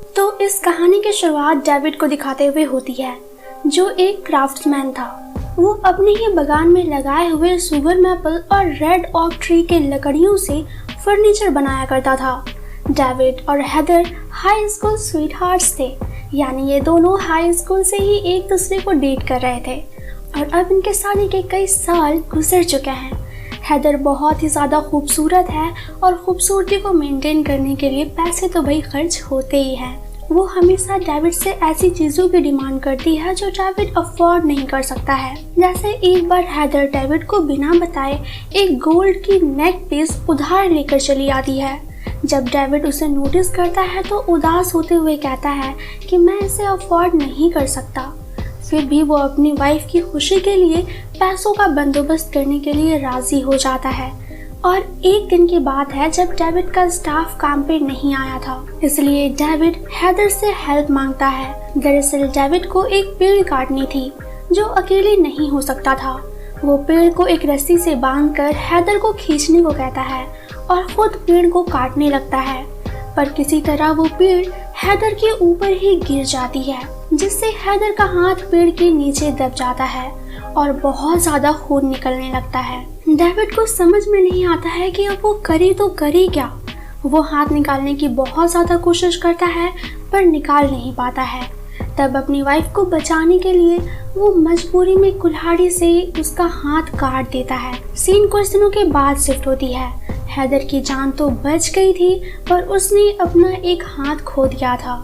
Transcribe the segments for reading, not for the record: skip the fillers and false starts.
तो इस कहानी की शुरुआत डेविड को दिखाते हुए होती है, जो एक क्राफ्ट्समैन था। वो अपने ही बागान में लगाए हुए सुगर मैपल और रेड ऑक ट्री के लकड़ियों से फर्नीचर बनाया करता था। डेविड और हेदर हाई स्कूल स्वीटहार्ट्स थे, यानी ये दोनों हाई स्कूल से ही एक दूसरे को डेट कर रहे थे और अब इनके शादी के कई साल गुजर चुके हैं। हेदर बहुत ही ज़्यादा खूबसूरत है और खूबसूरती को मेंटेन करने के लिए पैसे तो भाई खर्च होते ही हैं। वो हमेशा डेविड से ऐसी चीज़ों की डिमांड करती है जो डेविड अफोर्ड नहीं कर सकता है। जैसे एक बार हेदर डेविड को बिना बताए एक गोल्ड की नेक पीस उधार लेकर चली आती है। जब डेविड उसे नोटिस करता है तो उदास होते हुए कहता है कि मैं इसे अफोर्ड नहीं कर सकता। फिर भी वो अपनी वाइफ की खुशी के लिए पैसों का बंदोबस्त करने के लिए राजी हो जाता है। और एक दिन की बात है जब डेविड का स्टाफ काम पे नहीं आया था, इसलिए डेविड हेदर से हेल्प मांगता है। दरअसल डेविड को एक पेड़ काटनी थी जो अकेले नहीं हो सकता था। वो पेड़ को एक रस्सी से बांधकर हेदर को खींचने को कहता है और खुद पेड़ को काटने लगता है, पर किसी तरह वो पेड़ हेदर के ऊपर ही गिर जाती है, जिससे हेदर का हाथ पेड़ के नीचे दब जाता है और बहुत ज्यादा खून निकलने लगता है। डेविड को समझ में नहीं आता है कि अब वो करे तो करे क्या। वो हाथ निकालने की बहुत ज्यादा कोशिश करता है पर निकाल नहीं पाता है। तब अपनी वाइफ को बचाने के लिए वो मजबूरी में कुल्हाड़ी से उसका हाथ काट देता है। सीन कुछ दिनों के बाद शिफ्ट होती है। हेदर की जान तो बच गई थी पर उसने अपना एक हाथ खो दिया था।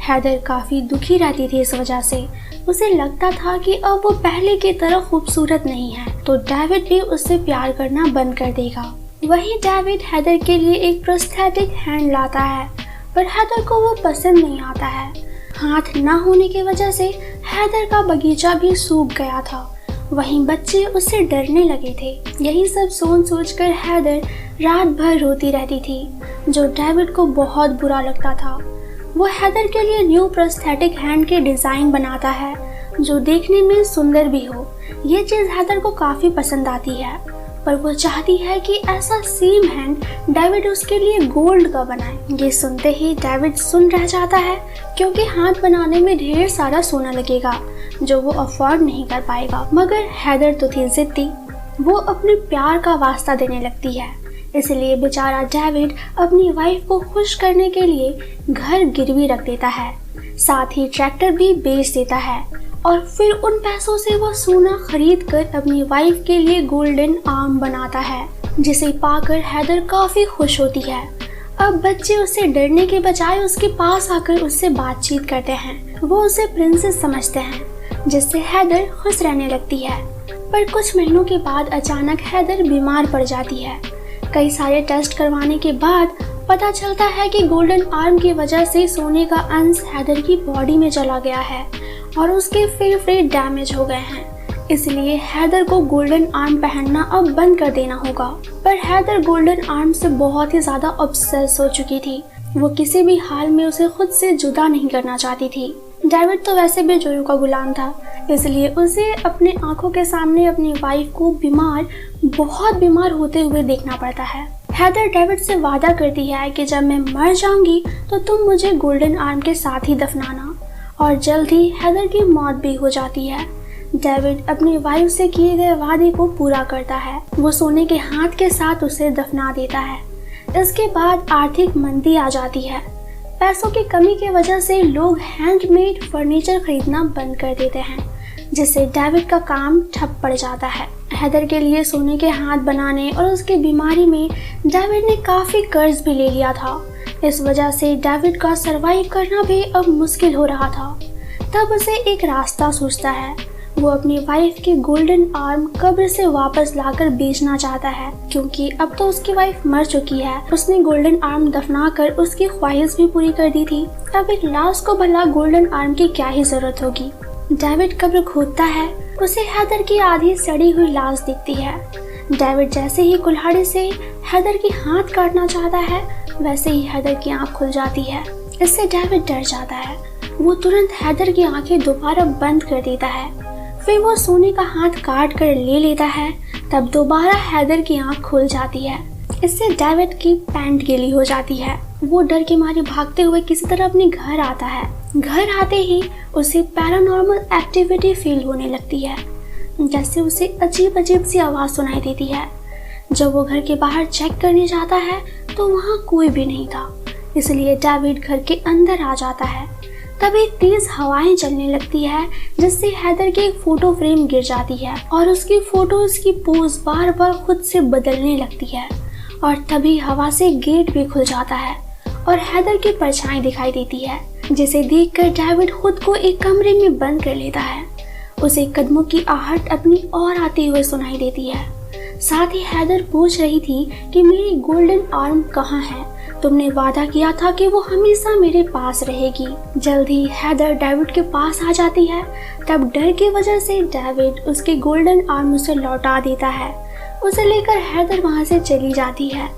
हेदर काफी दुखी रहती थी इस वजह से। उसे लगता था कि अब वो पहले की तरह खूबसूरत नहीं है, तो डेविड भी उससे प्यार करना बंद कर देगा। वहीं डेविड हेदर के लिए एक प्रोस्थेटिक हैंड लाता है, पर हेदर को वो पसंद नहीं आता है। हाथ न होने की वजह से हेदर का बगीचा भी सूख गया था। वहीं बच्चे उससे डरने लगे थे। यही सब सोचकर हेदर रात भर रोती रहती थी, जो डेविड को बहुत बुरा लगता था। वो हेदर के लिए न्यू प्रोस्थेटिक हैंड के डिज़ाइन बनाता है, जो देखने में सुंदर भी हो। ये चीज़ हेदर को काफ़ी पसंद आती है, पर वो चाहती है कि ऐसा सेम हैंड डेविड उसके लिए गोल्ड का बनाए। ये सुनते ही डेविड सुन रह जाता है, क्योंकि हाथ बनाने में ढेर सारा सोना लगेगा जो वो अफोर्ड नहीं कर पाएगा। मगर हेदर तो थी जिद्दी। वो अपने प्यार का वास्ता देने लगती है, इसलिए बेचारा डेविड अपनी वाइफ को खुश करने के लिए घर गिरवी रख देता है, साथ ही ट्रैक्टर भी बेच देता है और फिर उन पैसों से वो सोना खरीद कर अपनी वाइफ के लिए गोल्डन आर्म बनाता है, जिसे पाकर हेदर काफी खुश होती है। अब बच्चे उससे डरने के बजाय उसके पास आकर उससे बातचीत करते हैं। वो उसे प्रिंसेस समझते हैं, जिससे हेदर खुश रहने लगती है। पर कुछ महीनों के बाद अचानक हेदर बीमार पड़ जाती है। कई सारे टेस्ट करवाने के बाद पता चलता है कि गोल्डन आर्म की वजह से सोने का अंश हेदर की बॉडी में चला गया है और उसके फेफड़े डैमेज हो गए हैं। इसलिए हेदर को गोल्डन आर्म पहनना अब बंद कर देना होगा। पर हेदर गोल्डन आर्म से बहुत ही ज्यादा ऑब्सेस हो चुकी थी। वो किसी भी हाल में उसे खुद से जुदा नहीं करना चाहती थी। डेविड तो वैसे भी जोरू का गुलाम था, इसलिए उसे अपने आंखों के सामने अपनी वाइफ को बहुत बीमार होते हुए देखना पड़ता है। हेदर डेविड से वादा करती है कि जब मैं मर जाऊंगी तो तुम मुझे गोल्डन आर्म के साथ ही दफनाना, और जल्द ही हेदर की मौत भी हो जाती है। डेविड अपनी वाइफ से किए गए वादे को पूरा करता है। वो सोने के हाथ के साथ उसे दफना देता है। इसके बाद आर्थिक मंदी आ जाती है। पैसों की कमी की वजह से लोग हैंडमेड फर्नीचर खरीदना बंद कर देते हैं, जिससे डेविड का काम ठप पड़ जाता है। हेदर के लिए सोने के हाथ बनाने और उसकी बीमारी में डेविड ने काफी कर्ज भी ले लिया था। इस वजह से डेविड का सरवाइव करना भी अब मुश्किल हो रहा था। तब उसे एक रास्ता सूझता है। वो अपनी वाइफ के गोल्डन आर्म कब्र से वापस लाकर बेचना चाहता है, क्योंकि अब तो उसकी वाइफ मर चुकी है। उसने गोल्डन आर्म दफना कर उसकी ख्वाहिश भी पूरी कर दी थी। अब एक लाश को भला गोल्डन आर्म की क्या ही जरूरत होगी। डेविड कब्र खोदता है। उसे हेदर की आधी सड़ी हुई लाश दिखती है। डेविड जैसे ही कुल्हाड़ी से हेदर की हाथ काटना चाहता है, वैसे ही हेदर की आंख खुल जाती है। इससे डेविड डर जाता है। वो तुरंत हेदर की आंखें दोबारा बंद कर देता है। फिर वो सोने का हाथ काट कर ले लेता है। तब दोबारा हेदर की आंख खुल जाती है। इससे डेविड की पैंट गीली हो जाती है। वो डर के मारे भागते हुए किसी तरह अपने घर आता है। घर आते ही उसे पैरानॉर्मल एक्टिविटी फील होने लगती है, जैसे उसे अजीब अजीब सी आवाज़ सुनाई देती है। जब वो घर के बाहर चेक करने जाता है तो वहाँ कोई भी नहीं था, इसलिए डेविड घर के अंदर आ जाता है। तभी तेज हवाएं चलने लगती है, जिससे हैदर की एक फोटो फ्रेम गिर जाती है और उसकी फोटोज की पोज बार बार खुद से बदलने लगती है। और तभी हवा से गेट भी खुल जाता है और हैदर की परछाई दिखाई देती है, जिसे देखकर डेविड खुद को एक कमरे में बंद कर लेता है। उसे कदमों की आहट अपनी ओर आते हुए सुनाई देती है। साथ ही हैदर पूछ रही थी कि मेरी गोल्डन आर्म कहाँ है? तुमने वादा किया था कि वो हमेशा मेरे पास रहेगी। जल्द ही हैदर डेविड के पास आ जाती है। तब डर की वजह से डेविड उसके गोल्डन आर्म उसे लौटा देता है। उसे लेकर हैदर वहां से चली जाती है,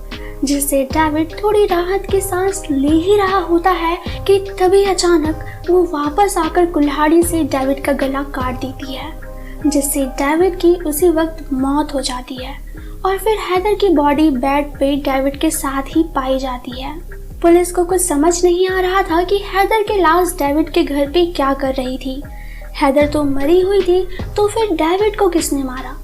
जिससे डेविड थोड़ी राहत की सांस ले ही रहा होता है कि तभी अचानक वो वापस आकर कुल्हाड़ी से डेविड का गला काट देती है, जिससे डेविड की उसी वक्त मौत हो जाती है। और फिर हैदर की बॉडी बेड पे डेविड के साथ ही पाई जाती है। पुलिस को कुछ समझ नहीं आ रहा था कि हैदर की लाश डेविड के घर पे क्या कर रही थी। हैदर तो मरी हुई थी, तो फिर डेविड को किसने मारा?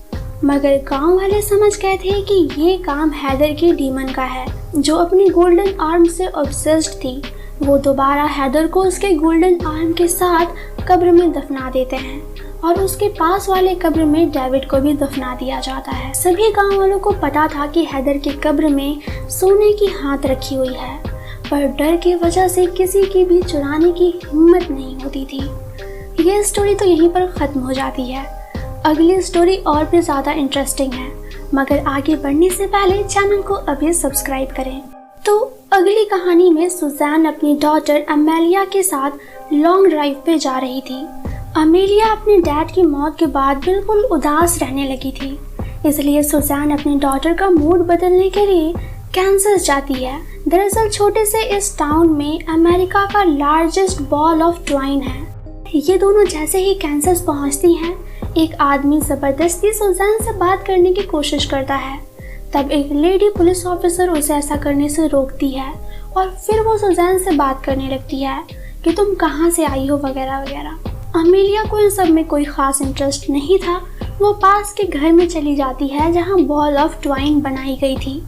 मगर गांव वाले समझ गए थे कि ये काम हैदर की डीमन का है, जो अपनी गोल्डन आर्म से ऑब्सेस्ड थी। वो दोबारा हैदर को उसके गोल्डन आर्म के साथ कब्र में दफना देते हैं और उसके पास वाले कब्र में डेविड को भी दफना दिया जाता है। सभी गांव वालों को पता था कि हैदर की कब्र में सोने की हाथ रखी हुई है, पर डर की वजह से किसी की भी चुराने की हिम्मत नहीं होती थी। ये स्टोरी तो यहीं पर खत्म हो जाती है। अगली स्टोरी और भी ज़्यादा इंटरेस्टिंग है, मगर आगे बढ़ने से पहले चैनल को अभी सब्सक्राइब करें। तो अगली कहानी में सुज़ैन अपनी डॉटर अमेलिया के साथ लॉन्ग ड्राइव पे जा रही थी। अमेलिया अपने डैड की मौत के बाद बिल्कुल उदास रहने लगी थी, इसलिए सुज़ैन अपनी डॉटर का मूड बदलने के लिए कैंसस जाती है। दरअसल छोटे से इस टाउन में अमेरिका का लार्जेस्ट बॉल ऑफ ट्वाइन है। ये दोनों जैसे ही कैंसस पहुंचती हैं, एक आदमी जबरदस्ती सुज़ैन से बात करने की कोशिश करता है। तब एक लेडी पुलिस ऑफिसर उसे ऐसा करने से रोकती है और फिर वो सुज़ैन से बात करने लगती है कि तुम कहाँ से आई हो वगैरह वगैरह। अमेलिया को इन सब में कोई ख़ास इंटरेस्ट नहीं था। वो पास के घर में चली जाती है जहाँ बॉल ऑफ ट्वाइन बनाई गई थी।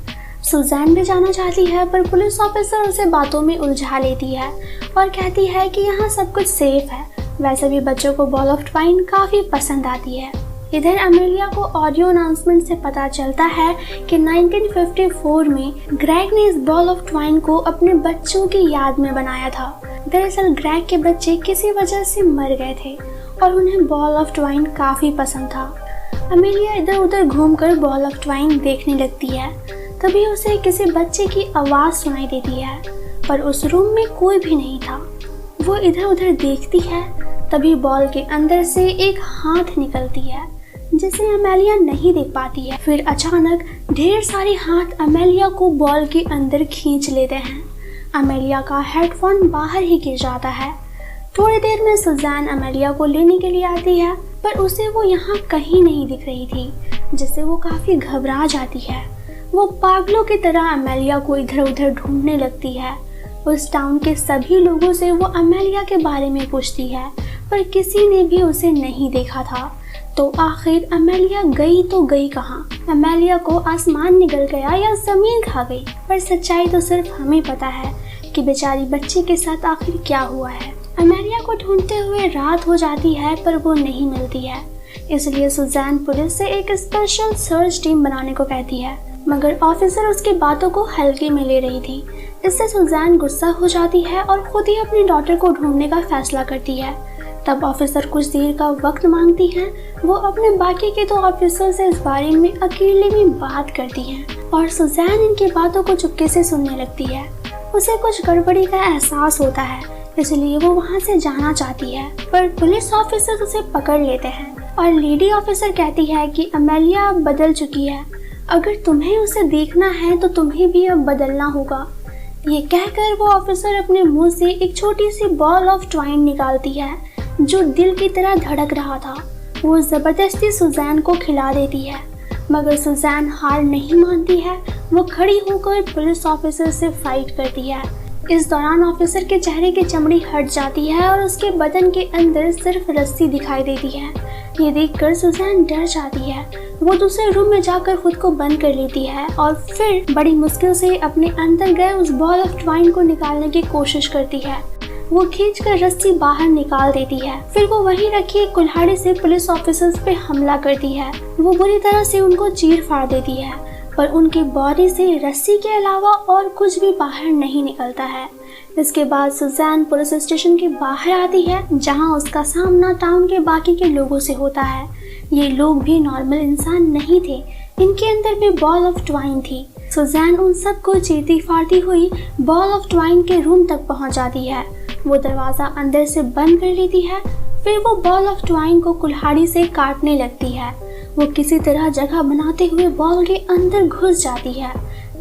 सुज़ैन भी जाना चाहती है, पर पुलिस ऑफिसर उसे बातों में उलझा लेती है और कहती है कि यहाँ सब कुछ सेफ है। वैसे भी बच्चों को बॉल ऑफ ट्वाइन काफ़ी पसंद आती है। इधर अमेलिया को ऑडियो अनाउंसमेंट से पता चलता है कि 1954 में ग्रेग ने इस बॉल ऑफ ट्वाइन को अपने बच्चों की याद में बनाया था। दरअसल ग्रेग के बच्चे किसी वजह से मर गए थे और उन्हें बॉल ऑफ ट्वाइन काफ़ी पसंद था। अमेलिया इधर उधर घूमकर बॉल ऑफ ट्वाइन देखने लगती है। तभी उसे किसी बच्चे की आवाज़ सुनाई देती है, पर उस रूम में कोई भी नहीं था। वो इधर उधर देखती है, तभी बॉल के अंदर से एक हाथ निकलती है, जिसे अमेलिया नहीं देख पाती है। फिर अचानक ढेर सारे हाथ अमेलिया को बॉल के अंदर खींच लेते हैं। अमेलिया का हेडफोन बाहर ही गिर जाता है। थोड़ी देर में सुज़ैन अमेलिया को लेने के लिए आती है, पर उसे वो यहाँ कहीं नहीं दिख रही थी, जिससे वो काफ़ी घबरा जाती है। वो पागलों की तरह अमेलिया को इधर उधर ढूंढने लगती है। उस टाउन के सभी लोगों से वो अमेलिया के बारे में पूछती है, पर किसी ने भी उसे नहीं देखा था। तो आखिर अमेलिया गई तो गई कहाँ? अमेलिया को आसमान निगल गया या ज़मीन खा गई? पर सच्चाई तो सिर्फ हमें पता है कि बेचारी बच्ची के साथ आखिर क्या हुआ है। अमेलिया को ढूंढते हुए रात हो जाती है, पर वो नहीं मिलती है। इसलिए सुज़ैन पुलिस से एक स्पेशल सर्च टीम बनाने को कहती है, मगर ऑफिसर उसकी बातों को हल्के में ले रही थी। इससे सुज़ैन गुस्सा हो जाती है और खुद ही अपनी डॉटर को ढूंढने का फैसला करती है। तब ऑफिसर कुछ देर का वक्त मांगती हैं। वो अपने बाकी के दो ऑफिसर से इस बारे में अकेले में बात करती हैं और सुज़ैन इनकी बातों को चुपके से सुनने लगती है। उसे कुछ गड़बड़ी का एहसास होता है, इसलिए वो वहाँ से जाना चाहती है, पर पुलिस ऑफिसर उसे पकड़ लेते हैं और लेडी ऑफिसर कहती है कि अमेलिया अब बदल चुकी है। अगर तुम्हें उसे देखना है तो तुम्हें भी अब बदलना होगा। ये कहकर वो ऑफिसर अपने मुंह से एक छोटी सी बॉल ऑफ ट्वाइन निकालती है, जो दिल की तरह धड़क रहा था। वो ज़बरदस्ती सुज़ैन को खिला देती है, मगर सुज़ैन हार नहीं मानती है। वो खड़ी होकर पुलिस ऑफिसर से फाइट करती है, इस दौरान ऑफिसर के चेहरे की चमड़ी हट जाती है और उसके बदन के अंदर सिर्फ रस्सी दिखाई देती है। ये देखकर सुजैन डर जाती है। वो दूसरे रूम में जाकर खुद को बंद कर लेती है और फिर बड़ी मुश्किल से अपने अंदर गए उस बॉल ऑफ ट्वाइन को निकालने की कोशिश करती है। वो खींचकर रस्सी बाहर निकाल देती है। फिर वो वहीं रखी एक कुल्हाड़ी से पुलिस ऑफिसर्स पे हमला करती है। वो बुरी तरह से उनको चीर फाड़ देती है, पर उनकी बॉडी से रस्सी के अलावा और कुछ भी बाहर नहीं निकलता है। इसके बाद सुजैन पुलिस स्टेशन के बाहर आती है, जहां उसका सामना टाउन के बाकी के लोगों से होता है। ये लोग भी नॉर्मल इंसान नहीं थे, इनके अंदर भी बॉल ऑफ ट्वाइन थी। सुजैन उन सबको चीरती फाड़ती हुई बॉल ऑफ ट्वाइन के रूम तक पहुंच जाती है। वो दरवाजा अंदर से बंद कर लेती है। फिर वो बॉल ऑफ ट्वाइन को कुल्हाड़ी से काटने लगती है। वो किसी तरह जगह बनाते हुए बॉल के अंदर घुस जाती है,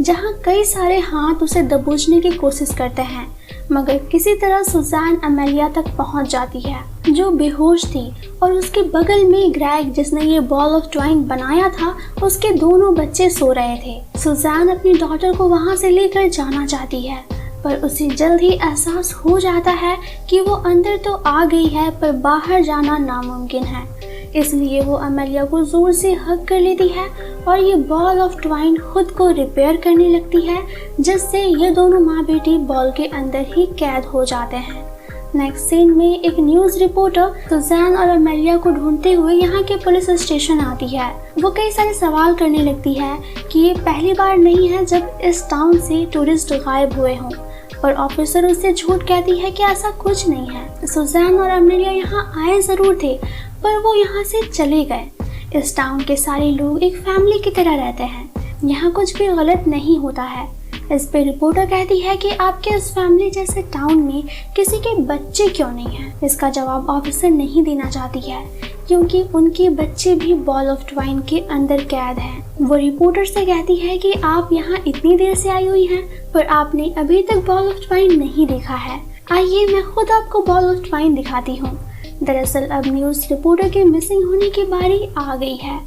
जहां कई सारे हाथ उसे दबोचने की कोशिश करते हैं, मगर किसी तरह सुजैन अमेलिया तक पहुंच जाती है, जो बेहोश थी। और उसके बगल में ग्रेग, जिसने ये बॉल ऑफ ट्वाइन बनाया था, उसके दोनों बच्चे सो रहे थे। सुजैन अपनी डॉटर को वहां से लेकर जाना चाहती है, पर उसे जल्द ही एहसास हो जाता है कि वो अंदर तो आ गई है, पर बाहर जाना नामुमकिन है। इसलिए वो अमेलिया को जोर से हग कर लेती है और ये बॉल ऑफ ट्वाइन खुद को रिपेयर करने लगती है, जिससे ये दोनों माँ बेटी बॉल के अंदर ही कैद हो जाते हैं। नेक्स्ट सीन में एक न्यूज़ रिपोर्टर सुजैन और अमेलिया को ढूंढते हुए यहाँ के पुलिस स्टेशन आती है। वो कई सारे सवाल करने लगती है कि ये पहली बार नहीं है जब इस टाउन से टूरिस्ट गायब हुए हों, पर ऑफिसर उससे झूठ कहती है कि ऐसा कुछ नहीं है। सुजैन और अमेलिया यहाँ आए ज़रूर थे, पर वो यहाँ से चले गए। इस टाउन के सारे लोग एक फैमिली की तरह रहते हैं, यहाँ कुछ भी गलत नहीं होता है। इस पे रिपोर्टर कहती है कि आपके इस फैमिली जैसे टाउन में किसी के बच्चे क्यों नहीं हैं? इसका जवाब ऑफिसर नहीं देना चाहती है, क्योंकि उनके बच्चे भी बॉल ऑफ ट्वाइन के अंदर कैद हैं। वो रिपोर्टर से कहती है कि आप यहाँ इतनी देर से आई हुई हैं, पर आपने अभी तक बॉल ऑफ ट्वाइन नहीं देखा है। आइए मैं खुद आपको बॉल ऑफ ट्वाइन दिखाती हूँ। दरअसल अब न्यूज़ रिपोर्टर के मिसिंग होने की बारी आ गई है,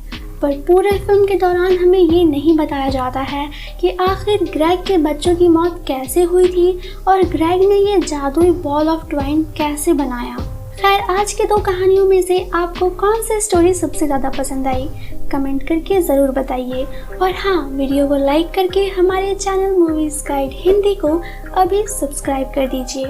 पर पूरे फिल्म के दौरान हमें ये नहीं बताया जाता है कि आखिर ग्रेग के बच्चों की मौत कैसे हुई थी और ग्रेग ने ये जादुई बॉल ऑफ ट्वाइन कैसे बनाया। खैर, आज के दो कहानियों में से आपको कौन सी स्टोरी सबसे ज़्यादा पसंद आई, कमेंट करके ज़रूर बताइए। और हाँ, वीडियो को लाइक करके हमारे चैनल मूवीज़ गाइड हिंदी को अभी सब्सक्राइब कर दीजिए।